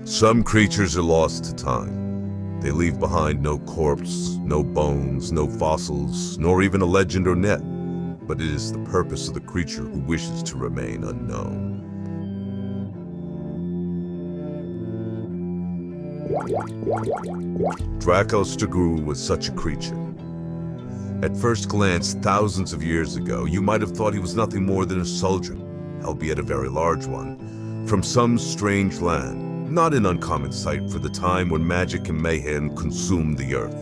Some creatures are lost to time. They leave behind no corpse, no bones, no fossils, nor even a legend or net. But it is the purpose of the creature who wishes to remain unknown. Dracos Dragruel was such a creature. At first glance, thousands of years ago, you might have thought he was nothing more than a soldier, albeit a very large one, from some strange land. Not an uncommon sight for the time when magic and mayhem consumed the earth.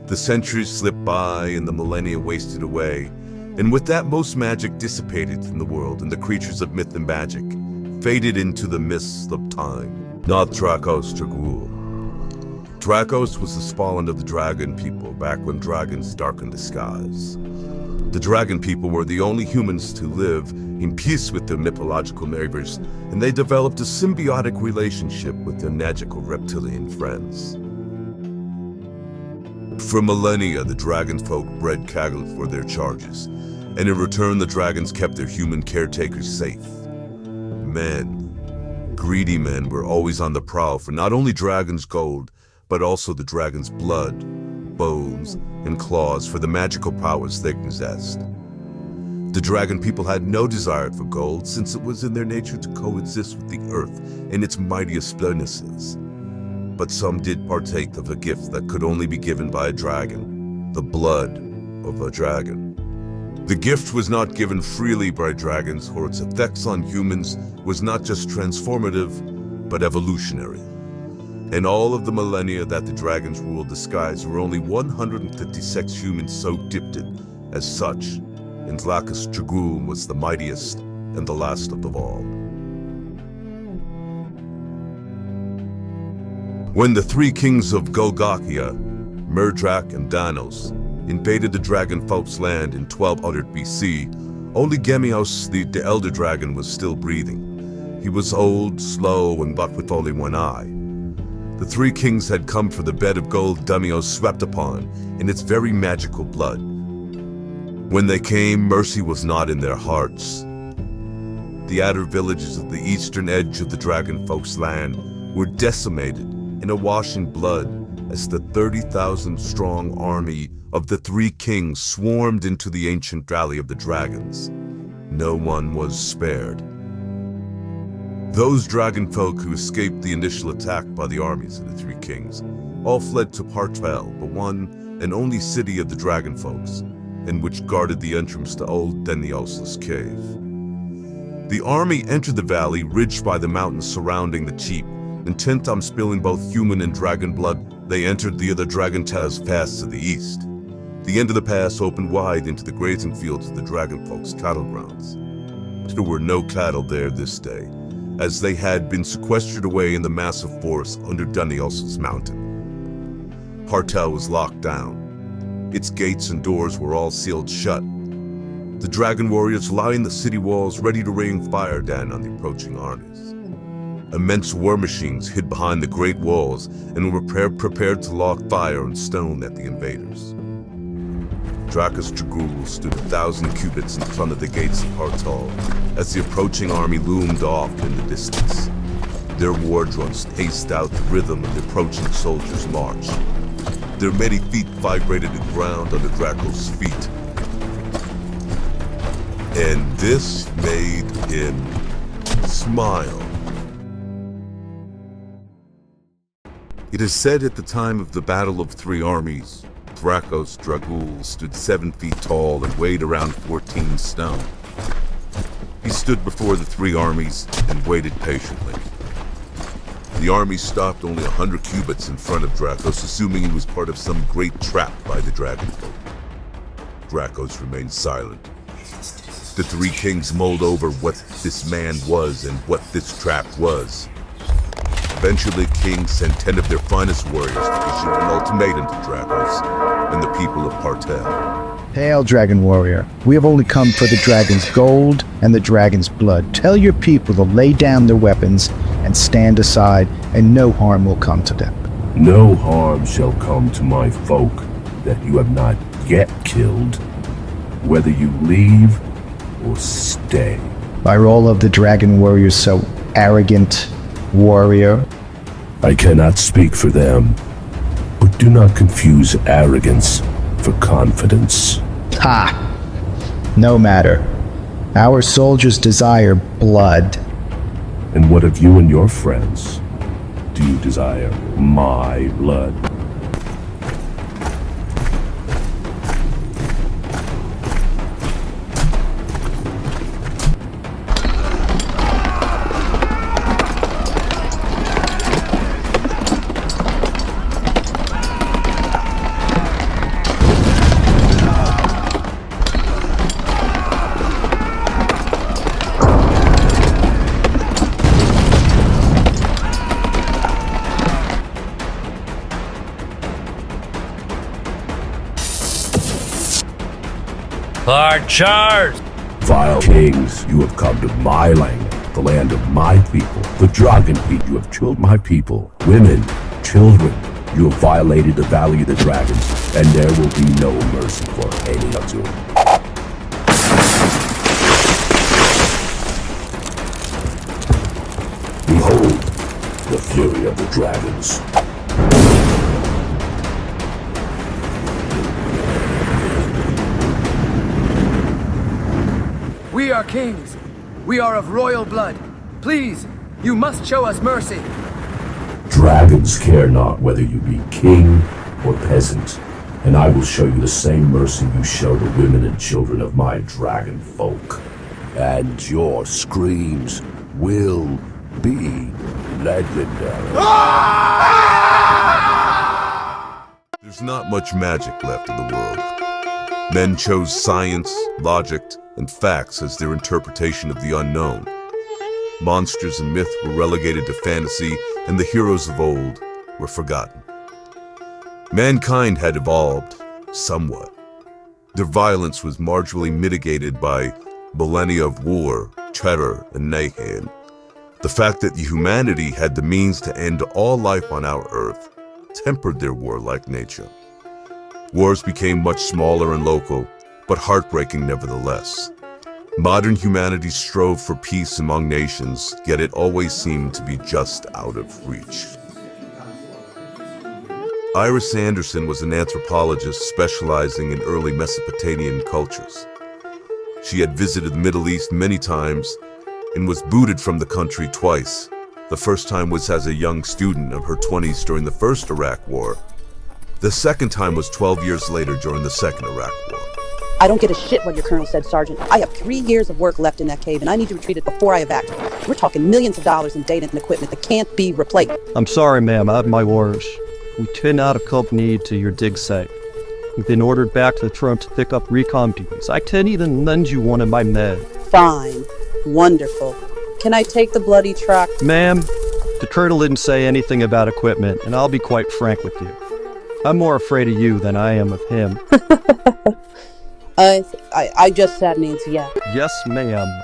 The centuries slipped by and the millennia wasted away, and with that most magic dissipated from the world and the creatures of myth and magic faded into the mists of time. Not Dracos Dragruel. Dracos was the spawn of the dragon people back when dragons darkened the skies. The dragon people were the only humans to live in peace with their mythological neighbors, and they developed a symbiotic relationship with their magical reptilian friends. For millennia, the dragon folk bred cattle for their charges, and in return the dragons kept their human caretakers safe. Men, greedy men, were always on the prowl for not only dragon's gold, but also the dragon's blood, bones, and claws for the magical powers they possessed. The dragon people had no desire for gold, since it was in their nature to coexist with the earth and its mightiest splendours. But some did partake of a gift that could only be given by a dragon, the blood of a dragon. The gift was not given freely by dragons, or its effects on humans was not just transformative, but evolutionary. In all of the millennia that the dragons ruled the skies, were only 156 humans so gifted as such, and Dracos Dragruel was the mightiest and the last of them all. When the three kings of Golgakia, Murdrak and Danos, invaded the dragon folk's land in 1200 BC, only Gemios, the elder dragon, was still breathing. He was old, slow, and but with only one eye. The three kings had come for the bed of gold Gemios swept upon in its very magical blood. When they came, mercy was not in their hearts. The outer villages of the eastern edge of the dragon folk's land were decimated and awash in blood as the 30,000-strong army of the three kings swarmed into the ancient valley of the dragons. No one was spared. Those dragon folk who escaped the initial attack by the armies of the three kings all fled to Partel, the one and only city of the dragon folks, and which guarded the entrance to old Denios's cave. The army entered the valley ridged by the mountains surrounding the keep. Intent on spilling both human and dragon blood, they entered the other dragon Taz pass to the east. The end of the pass opened wide into the grazing fields of the dragon folks' cattle grounds. There were no cattle there this day, as they had been sequestered away in the massive forest under Denios's mountain. Partel was locked down. Its gates and doors were all sealed shut. The dragon warriors lined the city walls ready to rain fire down on the approaching armies. Immense war machines hid behind the great walls and were prepared to lock fire and stone at the invaders. Dracos Dragruel stood 1,000 cubits in front of the gates of Partal as the approaching army loomed off in the distance. Their war drums paced out the rhythm of the approaching soldiers' march. Their many feet vibrated the ground under Dracos' feet. And this made him smile. It is said at the time of the Battle of Three Armies, Dracos Dragruel stood 7 feet tall and weighed around 14 stone. He stood before the three armies and waited patiently. The army stopped only 100 cubits in front of Dracos, assuming he was part of some great trap by the dragon folk. Dracos remained silent. The three kings mulled over what this man was and what this trap was. Eventually, the king sent 10 of their finest warriors to issue an ultimatum to Dracos and the people of Partel. Hail, Dragon Warrior. We have only come for the dragon's gold and the dragon's blood. Tell your people to lay down their weapons and stand aside, and no harm will come to them. No harm shall come to my folk that you have not yet killed, whether you leave or stay. Are all of the Dragon Warriors so arrogant warrior. I cannot speak for them, but do not confuse arrogance for confidence. Ha! No matter. Our soldiers desire blood. And what of you and your friends? Do you desire my blood? Archers! Vile kings, you have come to my land, the land of my people. The Dragon Feet, you have killed my people. Women, children, you have violated the Valley of the Dragons, and there will be no mercy for any of you. Behold, the fury of the dragons. We are kings. We are of royal blood. Please, you must show us mercy. Dragons care not whether you be king or peasant, and I will show you the same mercy you show the women and children of my dragon folk. And your screams will be legendary. There's not much magic left in the world. Men chose science, logic, and facts as their interpretation of the unknown. Monsters and myth were relegated to fantasy, and the heroes of old were forgotten. Mankind had evolved somewhat. Their violence was marginally mitigated by millennia of war, terror, and mayhem. The fact that humanity had the means to end all life on our Earth tempered their warlike nature. Wars became much smaller and local, but heartbreaking nevertheless. Modern humanity strove for peace among nations, yet it always seemed to be just out of reach. Iris Anderson was an anthropologist specializing in early Mesopotamian cultures. She had visited the Middle East many times and was booted from the country twice. The first time was as a young student of her 20s during the First Iraq War. The second time was 12 years later during the Second Iraq War. I don't give a shit what your colonel said, Sergeant. I have 3 years of work left in that cave, and I need to retrieve it before I evacuate. We're talking millions of dollars in data and equipment that can't be replaced. I'm sorry, ma'am. I have my orders. We cannot accompany to your dig site. We've been ordered back to the front to pick up recon duties. I can't even lend you one of my men. Fine. Wonderful. Can I take the bloody truck? Ma'am, the colonel didn't say anything about equipment, and I'll be quite frank with you. I'm more afraid of you than I am of him. I just said Nancy, yeah. Yes, ma'am.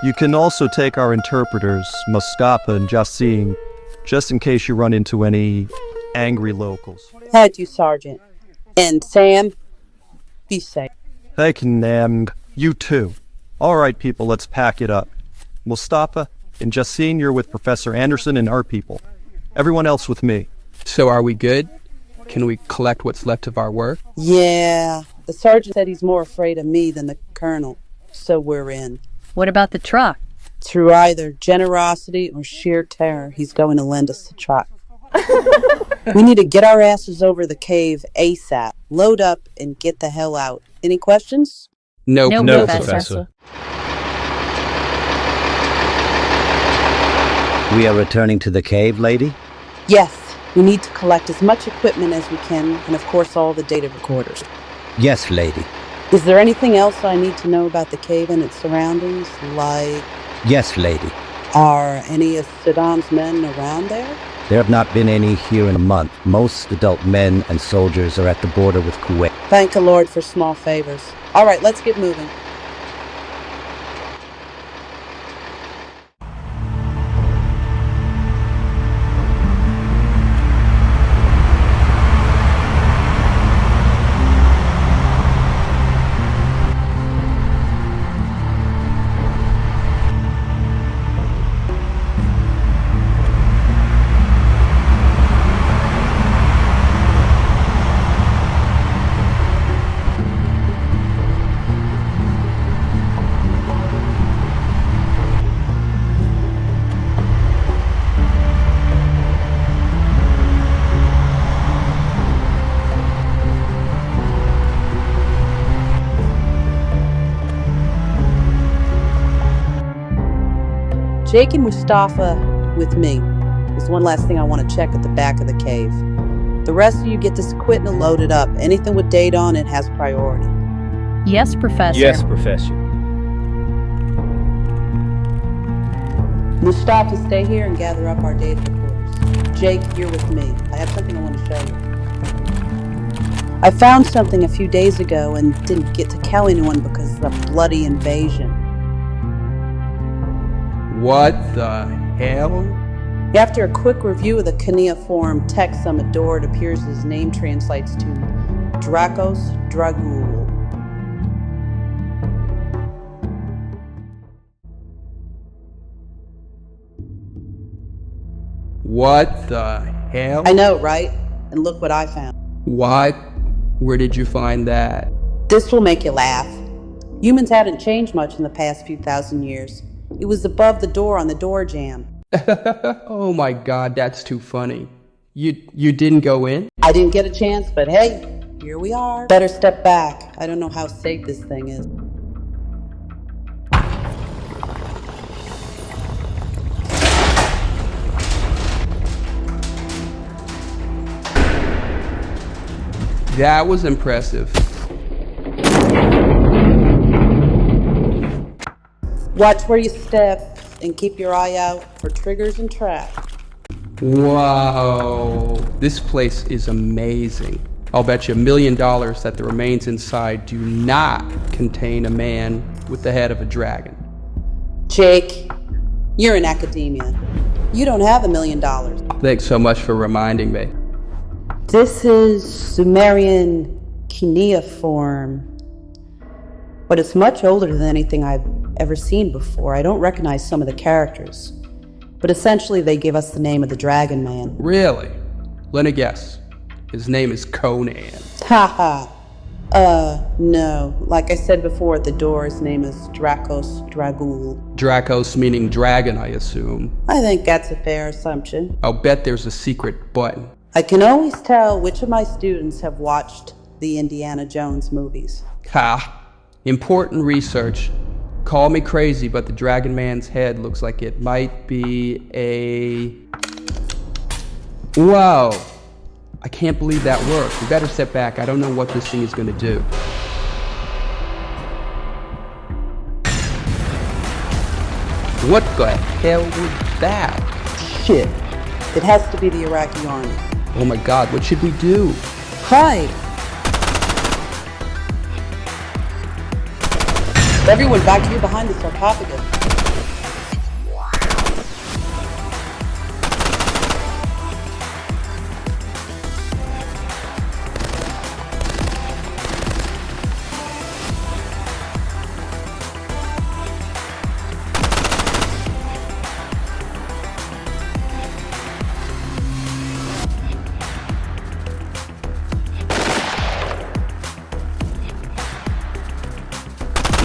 You can also take our interpreters, Mustafa and Jassim, just in case you run into any angry locals. Had you, Sergeant. And Sam, be safe. Thank you, Nam. You too. All right, people, let's pack it up. Mustafa and Jassim, you're with Professor Anderson and our people. Everyone else with me. So are we good? Can we collect what's left of our work? Yeah. The sergeant said he's more afraid of me than the colonel. So we're in. What about the truck? Through either generosity or sheer terror, he's going to lend us the truck. We need to get our asses over the cave ASAP. Load up and get the hell out. Any questions? No, Professor. We are returning to the cave, lady? Yes. We need to collect as much equipment as we can, and of course all the data recorders. Yes, lady. Is there anything else I need to know about the cave and its surroundings? Like, Yes, lady. are any of Saddam's men around there? There have not been any here in a month. Most adult men and soldiers are at the border with Kuwait. Thank the Lord for small favors. All right, let's get moving. Jake and Mustafa with me. There's one last thing I want to check at the back of the cave. The rest of you get this equipment loaded up. Anything with data on it has priority. Yes, Professor. Yes, Professor. Mustafa, stay here and gather up our data recorders. Jake, you're with me. I have something I want to show you. I found something a few days ago and didn't get to tell anyone because of the bloody invasion. What the hell? After a quick review of the cuneiform text on the door, it appears his name translates to Dracos Dragruel. What the hell? I know, right? And look what I found. What? Where did you find that? This will make you laugh. Humans haven't changed much in the past few thousand years. It was above the door on the door jamb. Oh my god, that's too funny. You didn't go in? I didn't get a chance, but hey, here we are. Better step back. I don't know how safe this thing is. That was impressive. Watch where you step and keep your eye out for triggers and traps. Wow, this place is amazing. I'll bet you $1 million that the remains inside do not contain a man with the head of a dragon. Jake, you're in academia. You don't have $1 million. Thanks so much for reminding me. This is Sumerian cuneiform, but it's much older than anything I've ever seen before. I don't recognize some of the characters, but essentially they give us the name of the Dragon Man. Really? Let me guess. His name is Conan. Haha. No. Like I said before at the door, his name is Dracos Dragul. Dracos meaning dragon, I assume. I think that's a fair assumption. I'll bet there's a secret button. I can always tell which of my students have watched the Indiana Jones movies. Ha! Important research. Call me crazy, but the Dragon Man's head looks like it might be a... Whoa! I can't believe that worked. We better step back. I don't know what this thing is going to do. What the hell was that? Shit. It has to be the Iraqi army. Oh my god, what should we do? Hide! Everyone back here behind the sarcophagus.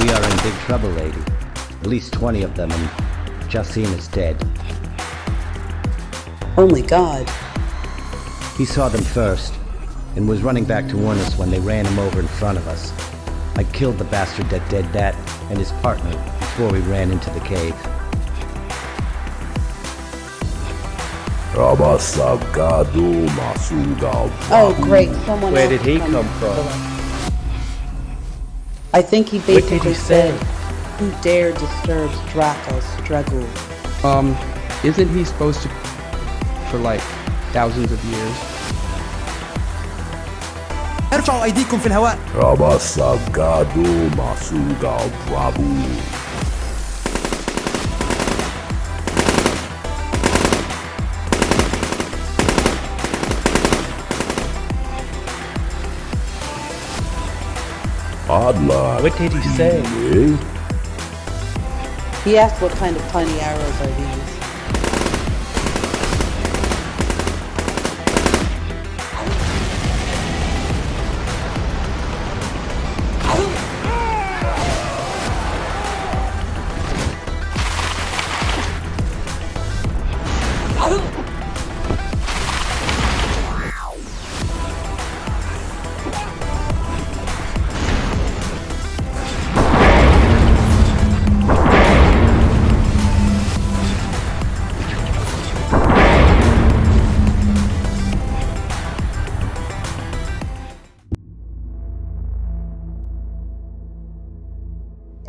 We are in big trouble, lady. At least 20 of them, and Jacin is dead. Only God. He saw them first, and was running back to warn us when they ran him over in front of us. I killed the bastard that did that, and his partner, before we ran into the cave. Oh, great. Someone Where else did he come come from? I think he What did basically he say? said, "Who dare disturb Dracos, Dragul?" Isn't he supposed to... for like thousands of years? ارفعوا ايديكم في الهواء. What did he say? He asked what kind of tiny arrows are these.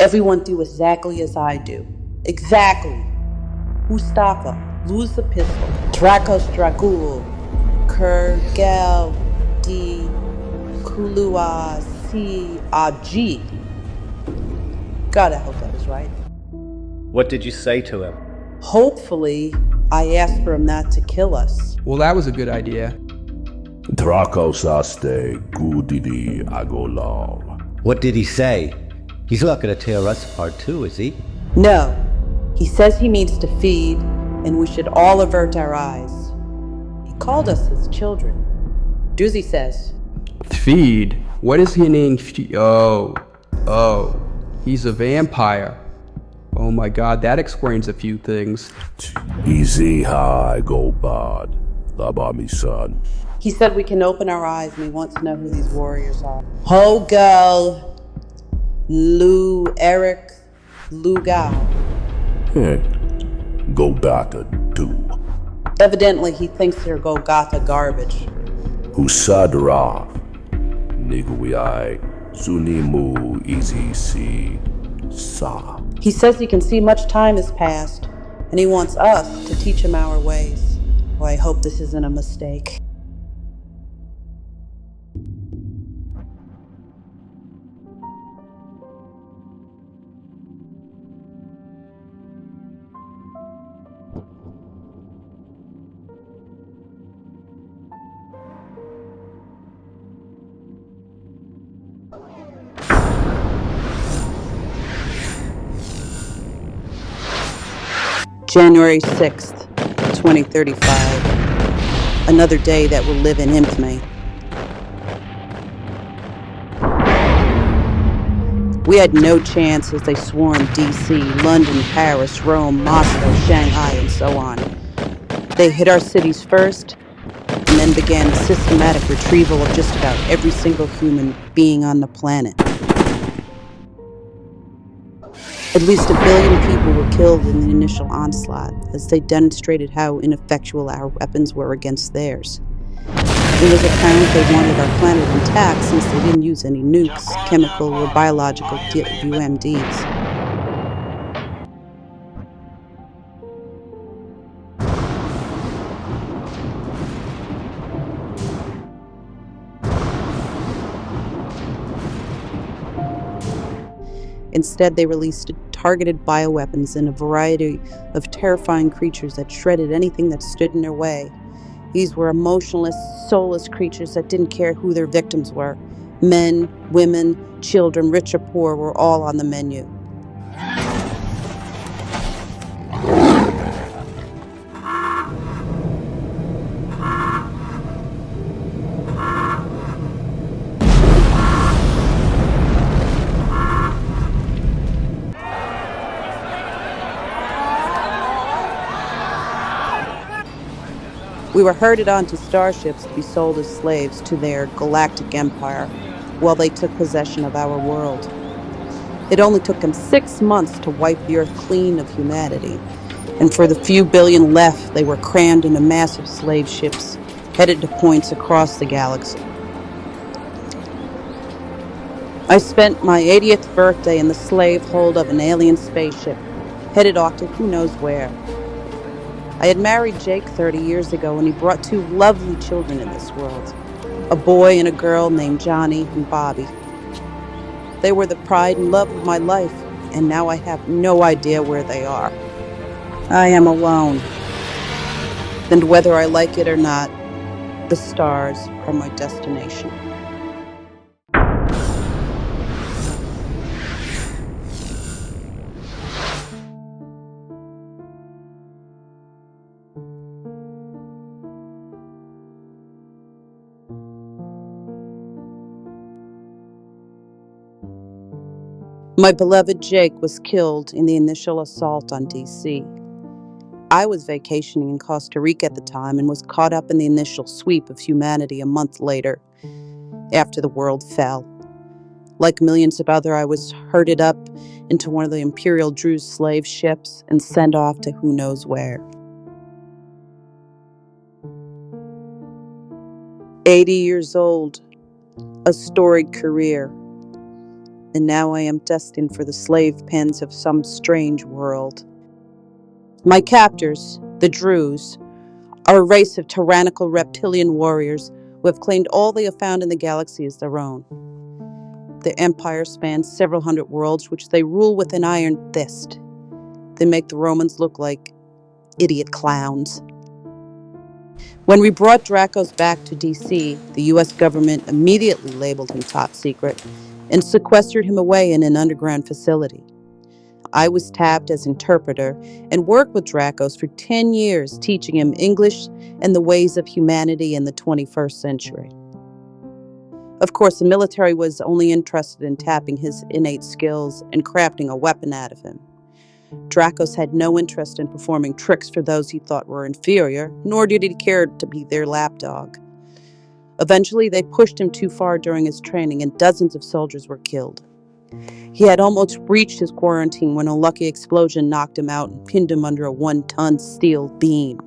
Everyone do exactly as I do. Exactly. Mustafa, lose the pistol. Dracos Dragruel. Kurgel di Kulua si Aji. God, I hope that was right. What did you say to him? Hopefully, I asked for him not to kill us. Well, that was a good idea. Dracos aste gudidi agolal. What did he say? He's not gonna tear us apart too, is he? No. He says he means to feed, and we should all avert our eyes. He called us his children. Druze says. Feed? What is he named? Oh, he's a vampire. Oh my god, that explains a few things. Easy high go bad. Labami son. He said we can open our eyes and he wants to know who these warriors are. Hogel, Lou, Eric, Lugal. Go back do. Evidently, he thinks they're Golgotha garbage. Usadra. Niguai. Sunimu easy see. Sa. He says he can see much time has passed, and he wants us to teach him our ways. Well, I hope this isn't a mistake. January 6th, 2035. Another day that will live in infamy. We had no chance as they swarmed DC, London, Paris, Rome, Moscow, Shanghai, and so on. They hit our cities first, and then began the systematic retrieval of just about every single human being on the planet. At least 1 billion people were killed in the initial onslaught, as they demonstrated how ineffectual our weapons were against theirs. It was apparent they wanted our planet intact since they didn't use any nukes, chemical or biological UMDs. Instead, they released targeted bioweapons and a variety of terrifying creatures that shredded anything that stood in their way. These were emotionless, soulless creatures that didn't care who their victims were. Men, women, children, rich or poor, were all on the menu. We were herded onto starships to be sold as slaves to their galactic empire while they took possession of our world. It only took them 6 months to wipe the Earth clean of humanity, and for the few billion left, they were crammed into massive slave ships headed to points across the galaxy. I spent my 80th birthday in the slave hold of an alien spaceship, headed off to who knows where. I had married Jake 30 years ago, and he brought 2 lovely children in this world, a boy and a girl named Johnny and Bobby. They were the pride and love of my life, and now I have no idea where they are. I am alone. And whether I like it or not, the stars are my destination. My beloved Jake was killed in the initial assault on DC. I was vacationing in Costa Rica at the time and was caught up in the initial sweep of humanity a month later, after the world fell. Like millions of others, I was herded up into one of the Imperial Druze slave ships and sent off to who knows where. 80 years old, a storied career. and now I am destined for the slave pens of some strange world. My captors, the Druze, are a race of tyrannical reptilian warriors who have claimed all they have found in the galaxy as their own. Their empire spans several hundred worlds, which they rule with an iron fist. They make the Romans look like idiot clowns. When we brought Dracos back to DC, the US government immediately labeled him top secret and sequestered him away in an underground facility. I was tapped as interpreter and worked with Dracos for 10 years, teaching him English and the ways of humanity in the 21st century. Of course, the military was only interested in tapping his innate skills and crafting a weapon out of him. Dracos had no interest in performing tricks for those he thought were inferior, nor did he care to be their lapdog. Eventually, they pushed him too far during his training, and dozens of soldiers were killed. He had almost breached his quarantine when a lucky explosion knocked him out and pinned him under a 1-ton steel beam.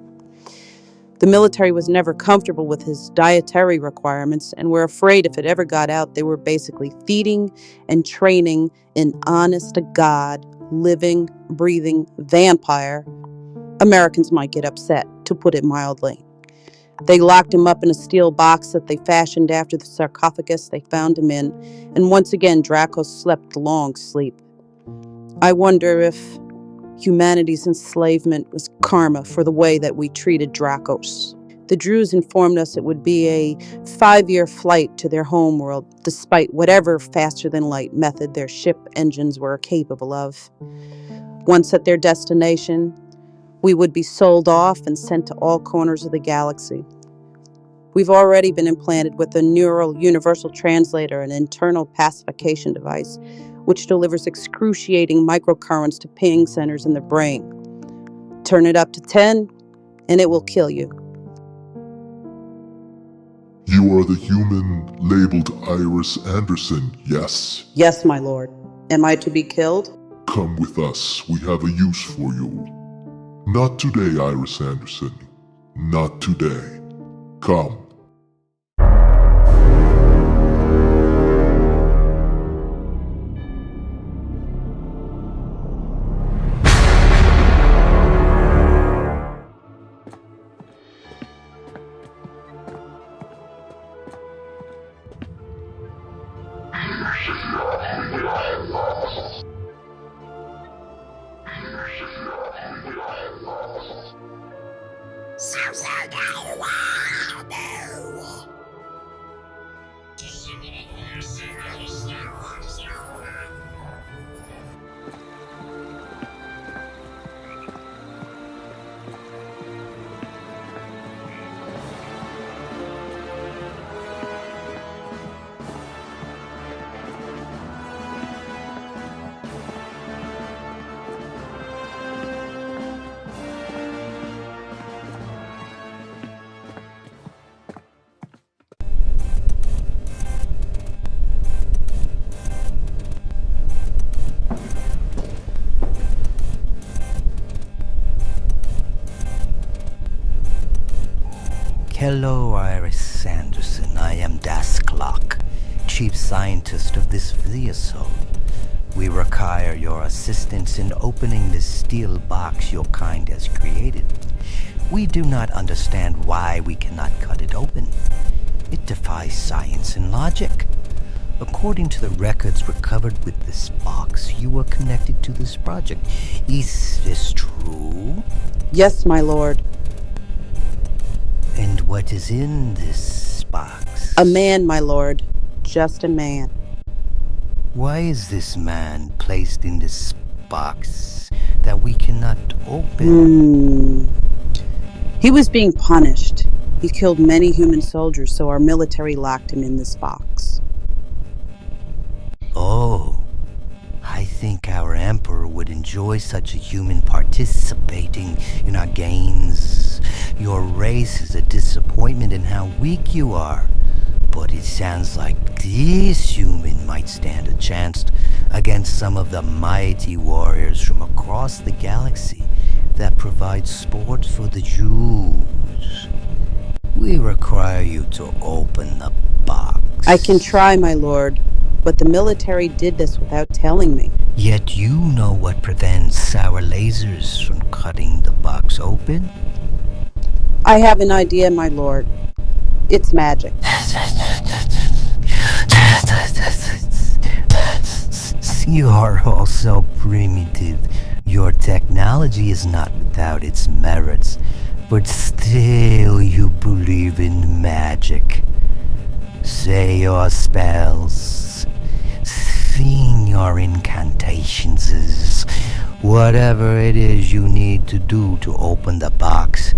The military was never comfortable with his dietary requirements and were afraid if it ever got out, they were basically feeding and training an honest-to-God, living, breathing vampire. Americans might get upset, to put it mildly. They locked him up in a steel box that they fashioned after the sarcophagus they found him in, and once again Dracos slept the long sleep. I wonder if humanity's enslavement was karma for the way that we treated Dracos. The Druze informed us it would be a 5-year flight to their homeworld, despite whatever faster-than-light method their ship engines were capable of. Once at their destination, we would be sold off and sent to all corners of the galaxy. We've already been implanted with a neural universal translator, an internal pacification device, which delivers excruciating microcurrents to ping centers in the brain. Turn it up to 10, and it will kill you. You are the human labeled Iris Anderson, yes? Yes, my lord. Am I to be killed? Come with us. We have a use for you. Not today, Iris Anderson. Not today. Come. Hello, Iris Anderson. I am Daskloc, chief scientist of this vessel. We require your assistance in opening this steel box your kind has created. We do not understand why we cannot cut it open. It defies science and logic. According to the records recovered with this box, you were connected to this project. Is this true? Yes, my lord. And what is in this box? A man, my lord. Just a man. Why is this man placed in this box that we cannot open? He was being punished. He killed many human soldiers, so our military locked him in this box. Oh, I think our emperor would enjoy such a human participating in our gains. Your race is a disappointment in how weak you are, but it sounds like this human might stand a chance against some of the mighty warriors from across the galaxy that provide sport for the Jews. We require you to open the box. I can try, my lord, but the military did this without telling me. Yet you know what prevents our lasers from cutting the box open? I have an idea, my lord. It's magic. You are all so primitive. Your technology is not without its merits, but still you believe in magic. Say your spells, sing your incantations, whatever it is you need to do to open the box,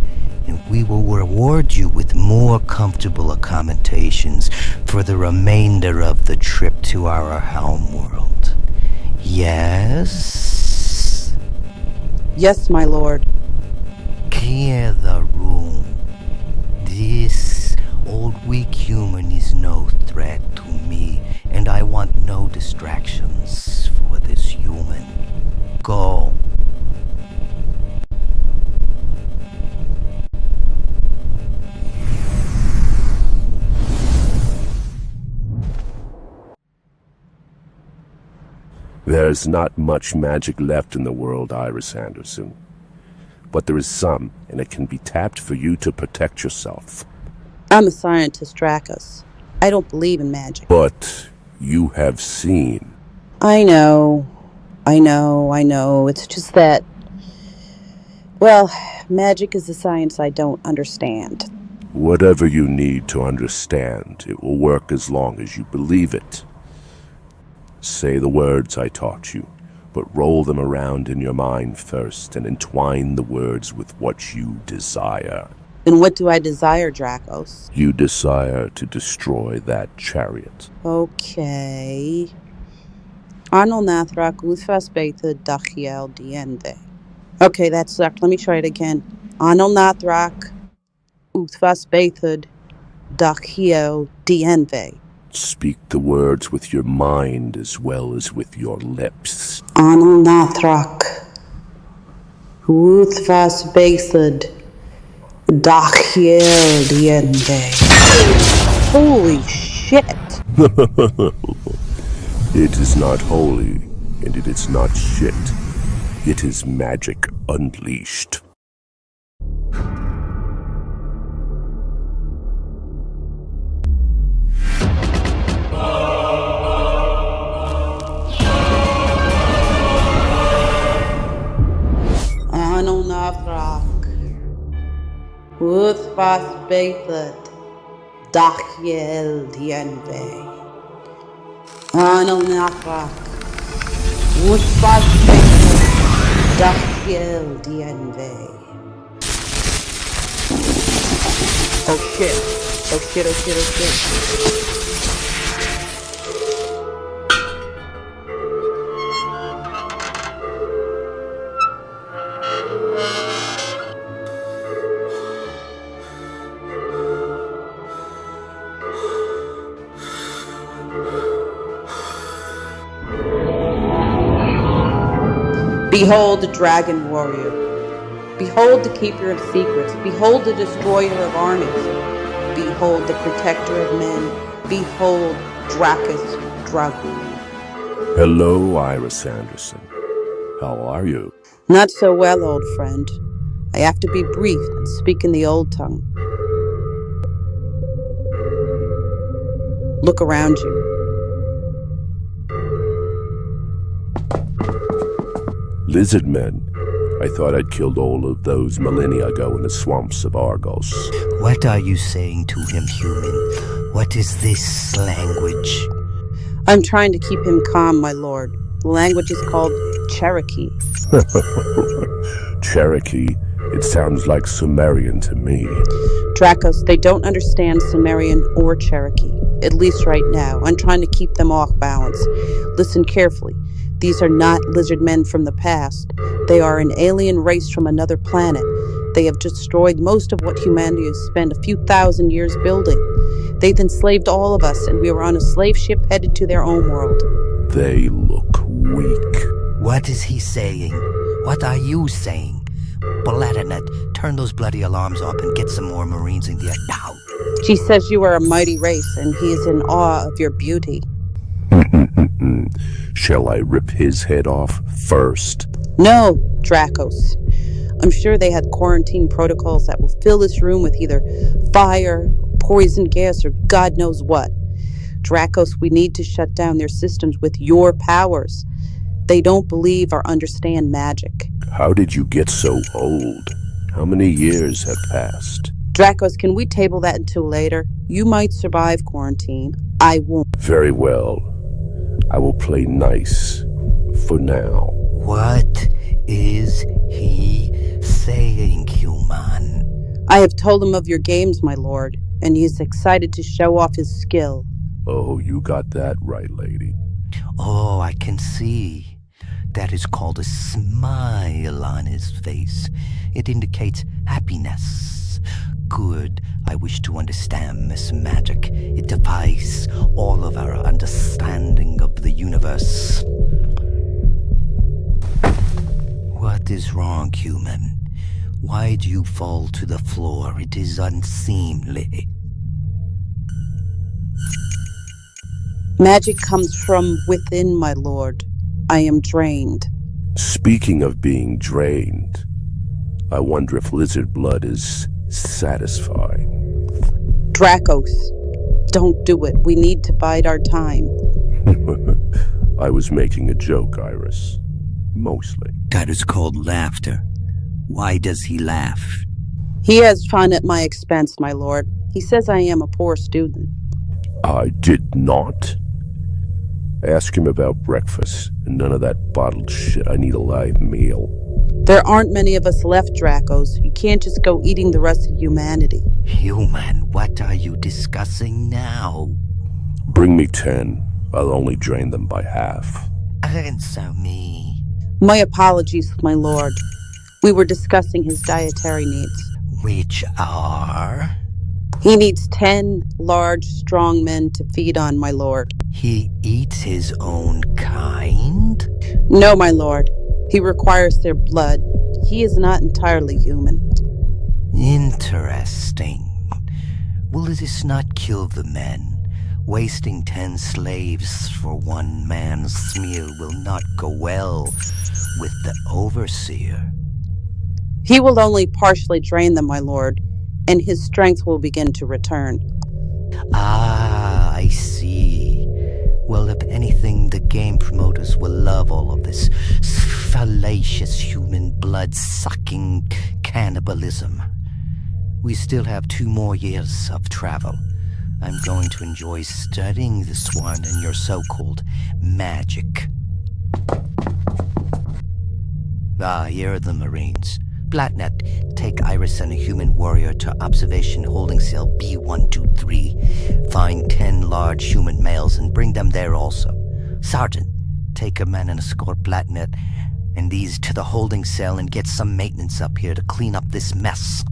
and we will reward you with more comfortable accommodations for the remainder of the trip to our home world. Yes? Yes, my lord. Clear the room. This old weak human is no threat to me, and I want no distractions for this human. Go. There's not much magic left in the world, Iris Anderson. But there is some, and it can be tapped for you to protect yourself. I'm a scientist, Dracos. I don't believe in magic. But you have seen. I know. It's just that, well, magic is a science I don't understand. Whatever you need to understand, it will work as long as you believe it. Say the words I taught you, but roll them around in your mind first and entwine the words with what you desire. Then what do I desire, Dracos? You desire to destroy that chariot. Okay. Arnold Nathrak, Uthvas Betha, Dachiel, Diende. Okay, that sucked. Let me try it again. Arnold Nathrak, Uthvas Betha, Dachiel, Diende. Speak the words with your mind as well as with your lips. Arnold Nathrak, Uthvas Betha, Dachiel, Diende. Holy shit! It is not holy, and it is not shit. It is magic unleashed. Arnold Nathrak, Uthvas Betha, Dachiel, Diende. Arnold Nathrak, Uthvas Betha, Dachiel, Diende. Oh shit. Behold the dragon warrior. Behold the keeper of secrets. Behold the destroyer of armies. Behold the protector of men. Behold Dracos, Dragruel. Hello, Iris Anderson. How are you? Not so well, old friend. I have to be brief and speak in the old tongue. Look around you. Lizard men. I thought I'd killed all of those millennia ago in the swamps of Argos. What are you saying to him, human? What is this language? I'm trying to keep him calm, my lord. The language is called Cherokee. Cherokee? It sounds like Sumerian to me. Dracos, they don't understand Sumerian or Cherokee. At least right now. I'm trying to keep them off balance. Listen carefully. These are not lizard men from the past. They are an alien race from another planet. They have destroyed most of what humanity has spent a few thousand years building. They've enslaved all of us, and we were on a slave ship headed to their own world. They look weak. What is he saying? What are you saying? Baladanet, turn those bloody alarms up and get some more Marines in there now. She says you are a mighty race, and he is in awe of your beauty. Shall I rip his head off first? No, Dracos. I'm sure they had quarantine protocols that will fill this room with either fire, poison gas, or God knows what. Dracos, we need to shut down their systems with your powers. They don't believe or understand magic. How did you get so old? How many years have passed? Dracos, can we table that until later? You might survive quarantine. I won't. Very well. I will play nice for now. What is he saying, human? I have told him of your games, my lord, and he is excited to show off his skill. Oh, you got that right, lady. Oh, I can see. That is called a smile on his face. It indicates happiness. Good. I wish to understand this magic. It defies all of our understanding of the universe. What is wrong, human? Why do you fall to the floor? It is unseemly. Magic comes from within, my lord. I am drained. Speaking of being drained, I wonder if lizard blood is satisfying. Dracos, don't do it. We need to bide our time. I was making a joke, Iris. Mostly. That is called laughter. Why does he laugh? He has fun at my expense, my lord. He says I am a poor student. I did not. Ask him about breakfast, and none of that bottled shit. I need a live meal. There aren't many of us left, Dracos. You can't just go eating the rest of humanity. Human, what are you discussing now? Bring me 10. I'll only drain them by half. Answer me. My apologies, my lord. We were discussing his dietary needs. Which are? He needs 10 large, strong men to feed on, my lord. He eats his own kind? No, my lord. He requires their blood. He is not entirely human. Interesting. Will this not kill the men? Wasting 10 slaves for one man's meal will not go well with the overseer. He will only partially drain them, my lord, and his strength will begin to return. Ah, I see. Well, if anything, the game promoters will love all of this fallacious human blood-sucking cannibalism. We still have 2 more years of travel. I'm going to enjoy studying this one and your so-called magic. Ah, here are the Marines. Blatnet, take Iris and a human warrior to observation holding cell B123. Find 10 large human males and bring them there also. Sergeant, take a man and escort Blatnet and these to the holding cell and get some maintenance up here to clean up this mess.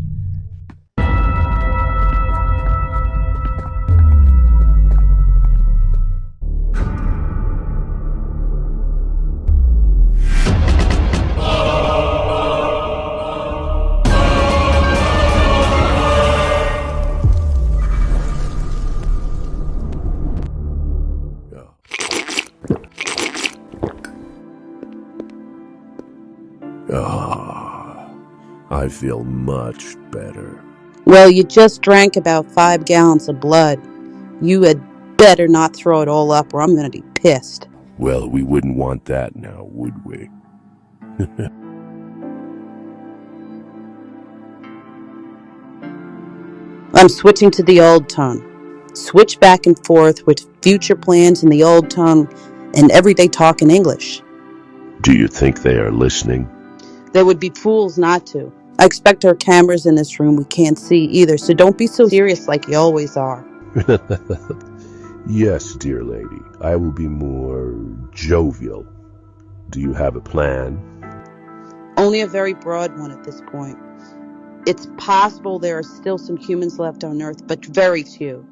I feel much better. Well, you just drank about 5 gallons of blood. You had better not throw it all up or I'm going to be pissed. Well, we wouldn't want that now, would we? I'm switching to the old tongue. Switch back and forth with future plans in the old tongue and everyday talk in English. Do you think they are listening? They would be fools not to. I expect there are cameras in this room we can't see either, so don't be so serious like you always are. Yes, dear lady. I will be more jovial. Do you have a plan? Only a very broad one at this point. It's possible there are still some humans left on Earth, but very few.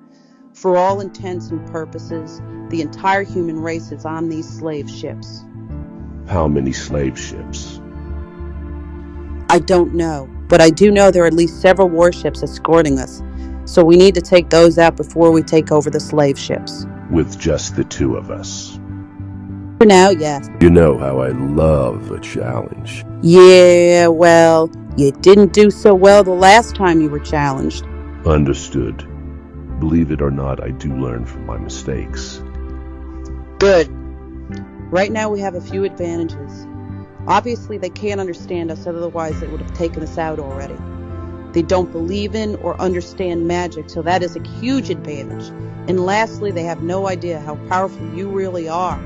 For all intents and purposes, the entire human race is on these slave ships. How many slave ships? I don't know, but I do know there are at least several warships escorting us, so we need to take those out before we take over the slave ships. With just the 2 of us. For now, yes. You know how I love a challenge. Yeah, well, you didn't do so well the last time you were challenged. Understood. Believe it or not, I do learn from my mistakes. Good. Right now we have a few advantages. Obviously, they can't understand us, otherwise they would have taken us out already. They don't believe in or understand magic, so that is a huge advantage. And lastly, they have no idea how powerful you really are.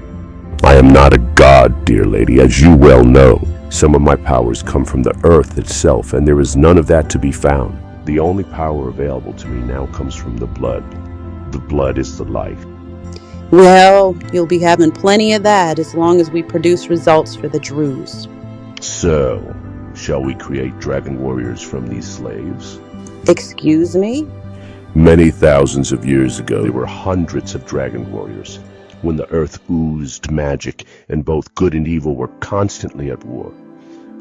I am not a god, dear lady, as you well know. Some of my powers come from the earth itself, and there is none of that to be found. The only power available to me now comes from the blood. The blood is the life. Well, you'll be having plenty of that as long as we produce results for the Druze. So, shall we create dragon warriors from these slaves? Excuse me? Many thousands of years ago, there were hundreds of dragon warriors. When the earth oozed magic, and both good and evil were constantly at war.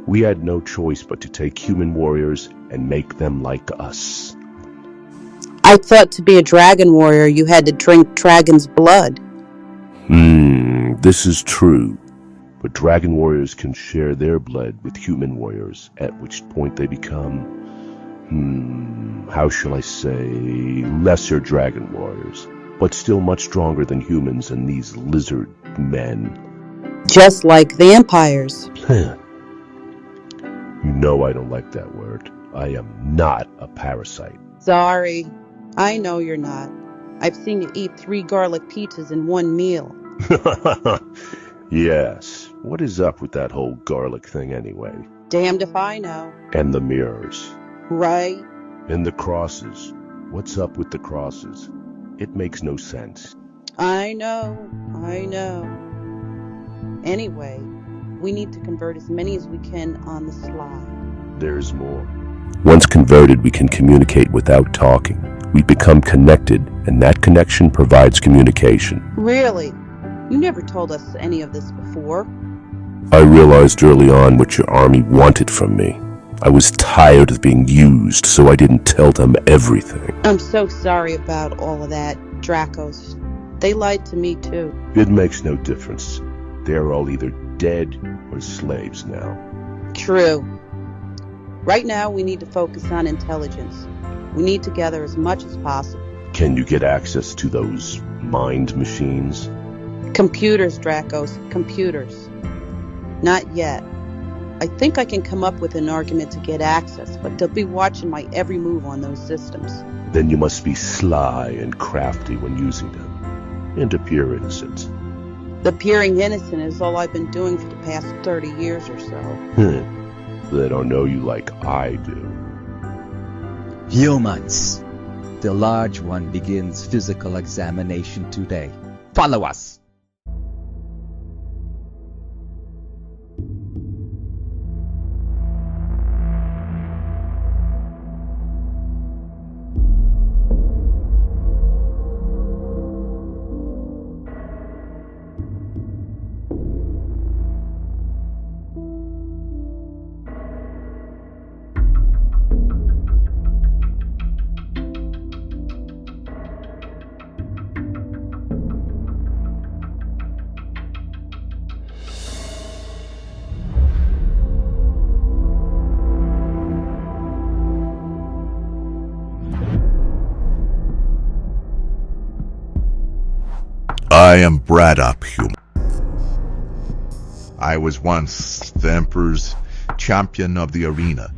We had no choice but to take human warriors and make them like us. I thought to be a dragon warrior you had to drink dragon's blood. This is true. But dragon warriors can share their blood with human warriors, at which point they become, how shall I say, lesser dragon warriors, but still much stronger than humans and these lizard men. Just like vampires. You know I don't like that word. I am not a parasite. Sorry. I know you're not. I've seen you eat 3 garlic pizzas in one meal. Yes. What is up with that whole garlic thing anyway? Damned if I know. And the mirrors. Right. And the crosses. What's up with the crosses? It makes no sense. I know. Anyway, we need to convert as many as we can on the sly. There's more. Once converted, we can communicate without talking. We become connected, and that connection provides communication. Really? You never told us any of this before. I realized early on what your army wanted from me. I was tired of being used, so I didn't tell them everything. I'm so sorry about all of that, Dracos. They lied to me too. It makes no difference. They're all either dead or slaves now. True. Right now, we need to focus on intelligence. We need to gather as much as possible. Can you get access to those mind machines? Computers, Dracos. Computers. Not yet. I think I can come up with an argument to get access, but they'll be watching my every move on those systems. Then you must be sly and crafty when using them, and appear innocent. Appearing innocent is all I've been doing for the past 30 years or so. They don't know you like I do. Humans. The large one begins physical examination today. Follow us. I am Braddock, human. I was once the Emperor's champion of the arena.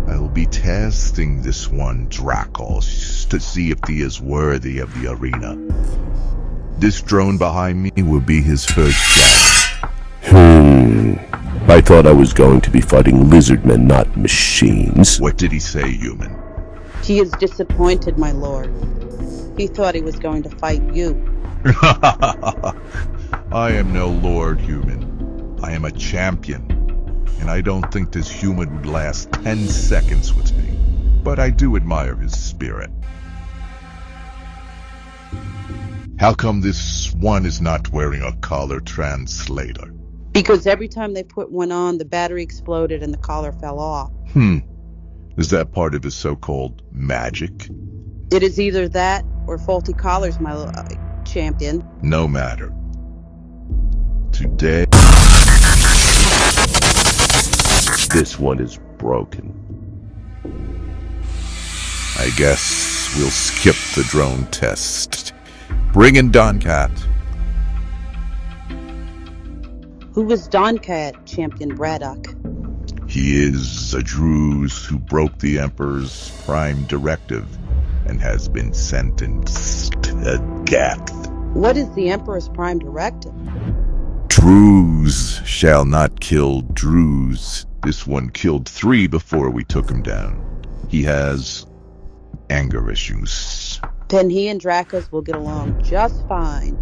I will be testing this one, Dracos, to see if he is worthy of the arena. This drone behind me will be his first shot. I thought I was going to be fighting lizard men, not machines. What did he say, human? He is disappointed, my lord. He thought he was going to fight you. I am no lord, human. I am a champion. And I don't think this human would last 10 seconds with me. But I do admire his spirit. How come this one is not wearing a collar translator? Because every time they put one on, the battery exploded and the collar fell off. Is that part of his so-called magic? It is either that or faulty collars, my champion. No matter. Today, This one is broken. I guess we'll skip the drone test. Bring in Doncat. Who was Doncat, Champion Braddock? He is a Druze who broke the Emperor's prime directive and has been sentenced to death. What is the Emperor's prime directive? Druze shall not kill Druze. This one killed 3 before we took him down. He has anger issues. Then he and Dracos will get along just fine.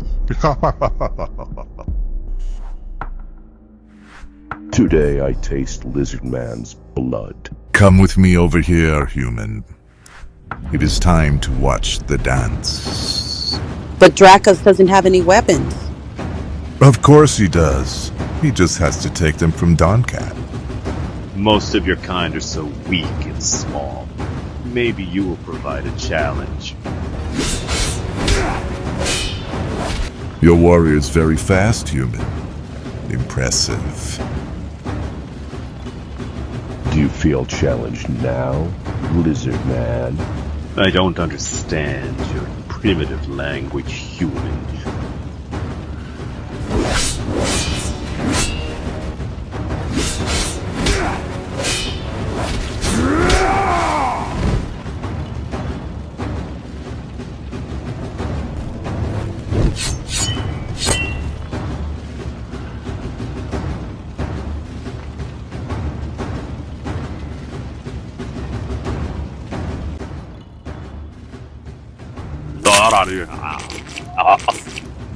Today I taste Lizard Man's blood. Come with me over here, human. It is time to watch the dance. But Dracos doesn't have any weapons. Of course he does. He just has to take them from Doncat. Most of your kind are so weak and small. Maybe you will provide a challenge. Your warrior is very fast, human. Impressive. Do you feel challenged now, Lizard Man? I don't understand your primitive language, human.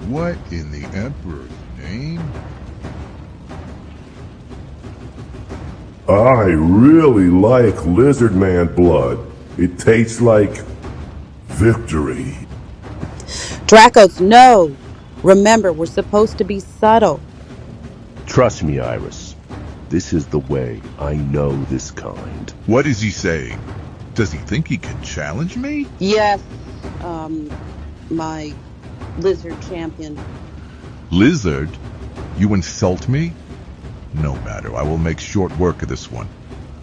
What in the Emperor's name? I really like Lizard Man blood. It tastes like victory. Dracos, no! Remember, we're supposed to be subtle. Trust me, Iris. This is the way. I know this kind. What is he saying? Does he think he can challenge me? Yes, my lizard champion. Lizard? You insult me? No matter, I will make short work of this one.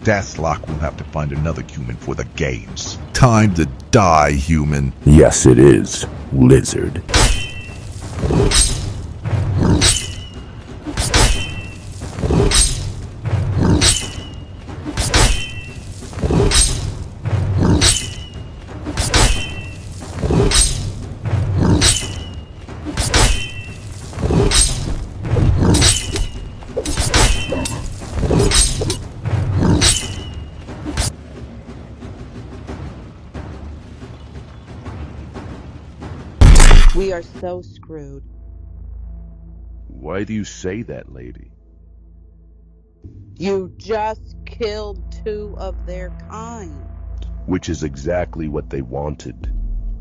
Daskloc will have to find another human for the games. Time to die, human. Yes, it is, Lizard. We are so screwed. Why do you say that, lady? You just killed 2 of their kind. Which is exactly what they wanted.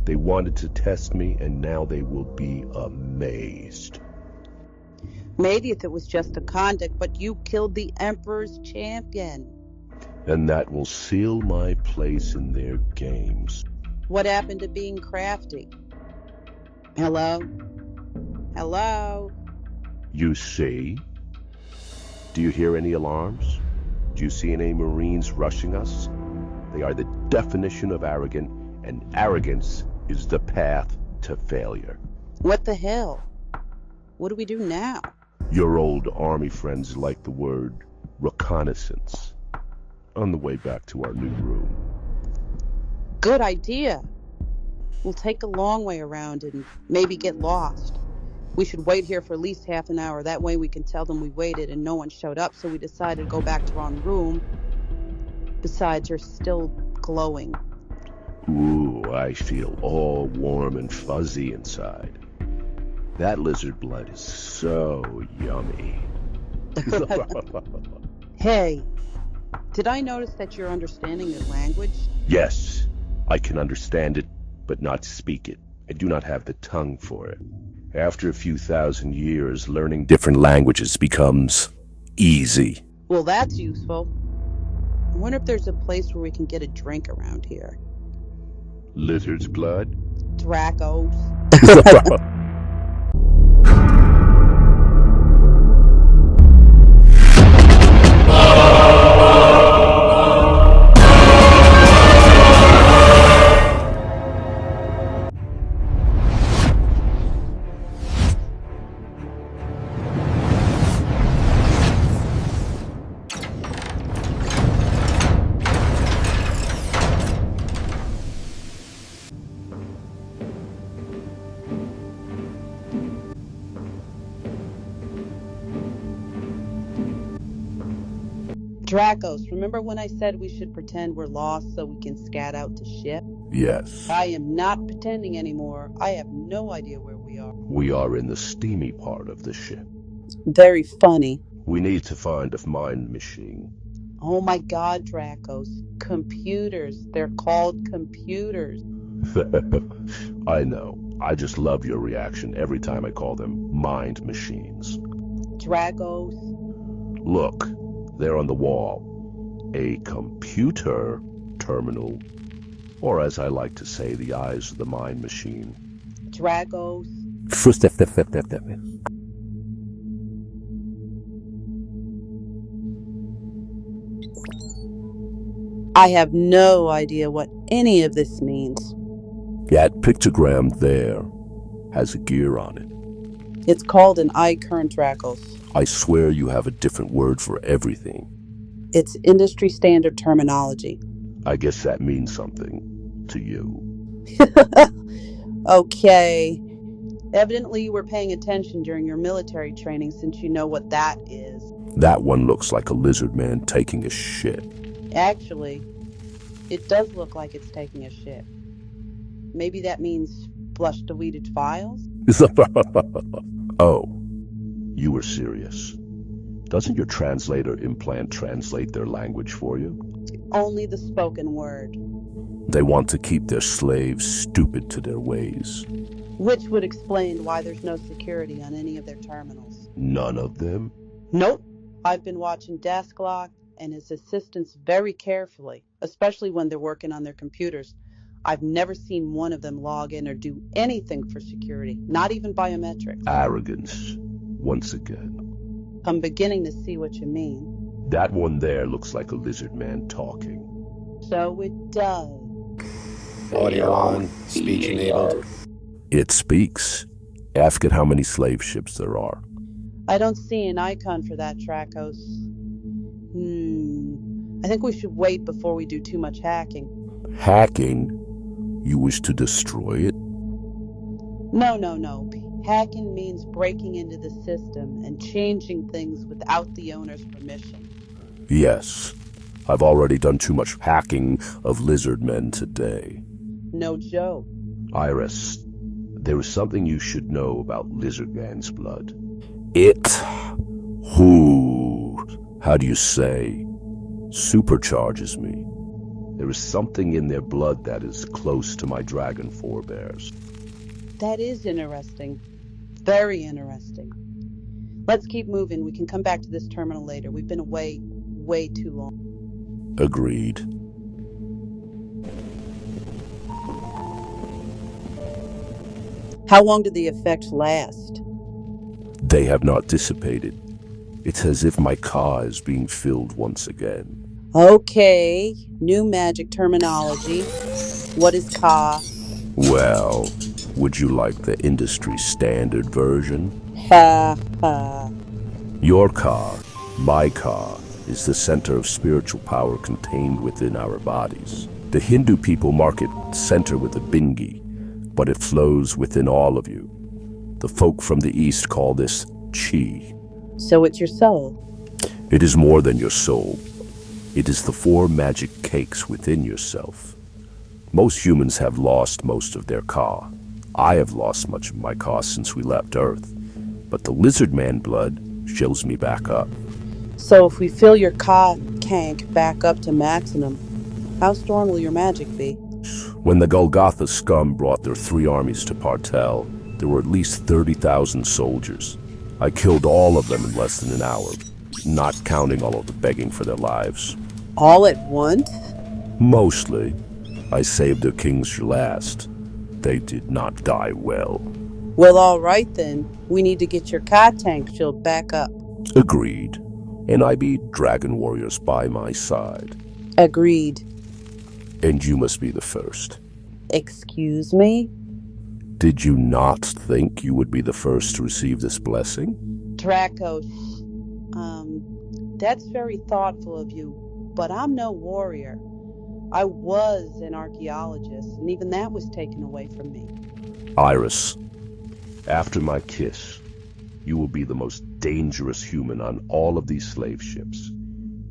They wanted to test me, and now they will be amazed. Maybe if it was just a conduct, but you killed the Emperor's champion. And that will seal my place in their games. What happened to being crafty? Hello? Hello? You see? Do you hear any alarms? Do you see any Marines rushing us? They are the definition of arrogant, and arrogance is the path to failure. What the hell? What do we do now? Your old army friends like the word reconnaissance. On the way back to our new room. Good idea. We'll take a long way around and maybe get lost. We should wait here for at least half an hour. That way we can tell them we waited and no one showed up, so we decided to go back to our own room. Besides, you're still glowing. Ooh, I feel all warm and fuzzy inside. That lizard blood is so yummy. Hey, did I notice that you're understanding their language? Yes, I can understand it, but not speak it. I do not have the tongue for it. After a few thousand years, learning different languages becomes easy. Well, that's useful. I wonder if there's a place where we can get a drink around here. Lizard's blood? Dracos. Dracos, remember when I said we should pretend we're lost so we can scat out to ship? Yes. I am not pretending anymore. I have no idea where we are. We are in the steamy part of the ship. Very funny. We need to find a mind machine. Oh my god, Dracos. Computers. They're called computers. I know. I just love your reaction every time I call them mind machines. Dragos. Look, there on the wall. A computer terminal. Or as I like to say, the eyes of the mind machine. Dragos. I have no idea what any of this means. That pictogram there has a gear on it. It's called an eye current, Dracos. I swear you have a different word for everything. It's industry standard terminology. I guess that means something to you. Okay. Evidently you were paying attention during your military training since you know what that is. That one looks like a lizard man taking a shit. Actually, it does look like it's taking a shit. Maybe that means flush deleted files? Oh, you were serious. Doesn't your translator implant translate their language for you? Only the spoken word. They want to keep their slaves stupid to their ways. Which would explain why there's no security on any of their terminals. None of them? Nope. I've been watching Daskloc and his assistants very carefully, especially when they're working on their computers. I've never seen one of them log in or do anything for security, not even biometrics. Arrogance, once again. I'm beginning to see what you mean. That one there looks like a lizard man talking. So it does. Audio on, speech enabled. It speaks. Ask it how many slave ships there are. I don't see an icon for that, Dracos. I think we should wait before we do too much hacking. Hacking? You wish to destroy it? No. Hacking means breaking into the system and changing things without the owner's permission. Yes. I've already done too much hacking of lizard men today. No joke. Iris, there is something you should know about lizard man's blood. It, how do you say, supercharges me. There is something in their blood that is close to my dragon forebears. That is interesting. Very interesting. Let's keep moving. We can come back to this terminal later. We've been away way too long. Agreed. How long did the effects last? They have not dissipated. It's as if my car is being filled once again. Okay, new magic terminology. What is Ka? Well, would you like the industry standard version? Ha ha. Your car, my car, is the center of spiritual power contained within our bodies. The Hindu people mark it center with a bingi, but it flows within all of you. The folk from the East call this chi. So it's your soul? It is more than your soul. It is the 4 magic cakes within yourself. Most humans have lost most of their ka. I have lost much of my ka since we left Earth. But the lizard man blood shows me back up. So if we fill your ka tank back up to maximum, how strong will your magic be? When the Golgotha scum brought their 3 armies to Partel, there were at least 30,000 soldiers. I killed all of them in less than an hour, not counting all of the begging for their lives. All at once? Mostly. I saved their kings for last. They did not die well. Well, all right then. We need to get your ka tank filled back up. Agreed. And I be dragon warriors by my side. Agreed. And you must be the first. Excuse me? Did you not think you would be the first to receive this blessing? Dracos, that's very thoughtful of you, but I'm no warrior. I was an archaeologist, and even that was taken away from me. Iris, after my kiss, you will be the most dangerous human on all of these slave ships.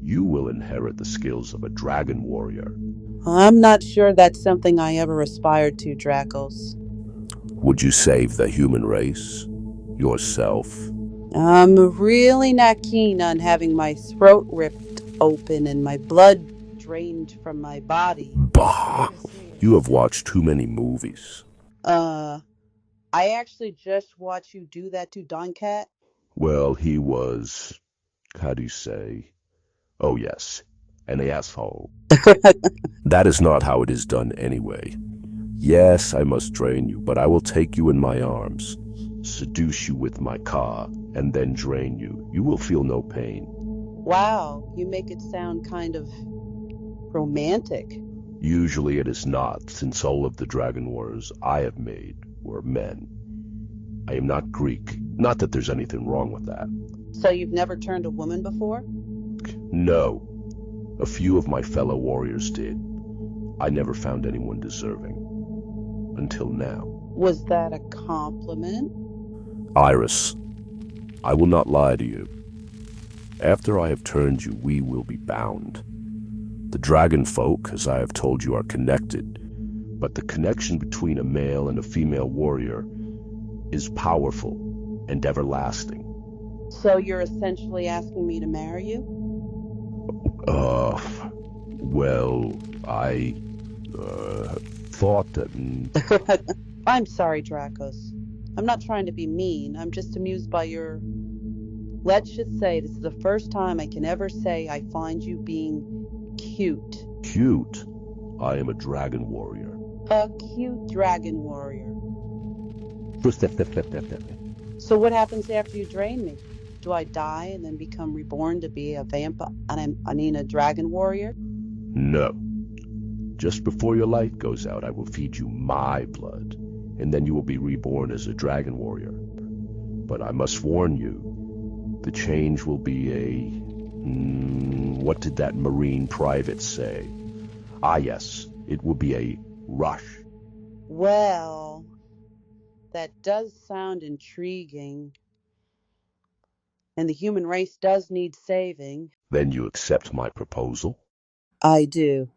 You will inherit the skills of a dragon warrior. I'm not sure that's something I ever aspired to, Dracos. Would you save the human race? Yourself? I'm really not keen on having my throat ripped open and my blood drained from my body. Bah! You have watched too many movies. I actually just watched you do that to Don Cat. Well, he was, how do you say? Oh yes, an asshole. That is not how it is done anyway. Yes, I must drain you, but I will take you in my arms, seduce you with my ka, and then drain you. You will feel no pain. Wow, you make it sound kind of romantic. Usually it is not, since all of the dragon warriors I have made were men. I am not Greek. Not that there's anything wrong with that. So you've never turned a woman before? No. A few of my fellow warriors did. I never found anyone deserving. Until now. Was that a compliment? Iris, I will not lie to you. After I have turned you, we will be bound. The dragon folk, as I have told you, are connected, but the connection between a male and a female warrior is powerful and everlasting. So you're essentially asking me to marry you? Well, I thought that... I'm sorry, Dracos. I'm not trying to be mean. I'm just amused by your... Let's just say this is the first time I can ever say I find you being cute. Cute? I am a dragon warrior. A cute dragon warrior. So what happens after you drain me? Do I die and then become reborn to be a vampire? A dragon warrior? No. Just before your light goes out, I will feed you my blood, and then you will be reborn as a dragon warrior. But I must warn you, the change will be a... what did that Marine private say? Ah, yes, it will be a rush. Well, that does sound intriguing. And the human race does need saving. Then you accept my proposal? I do.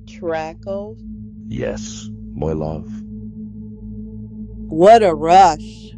Dracos? Yes, my love. What a rush.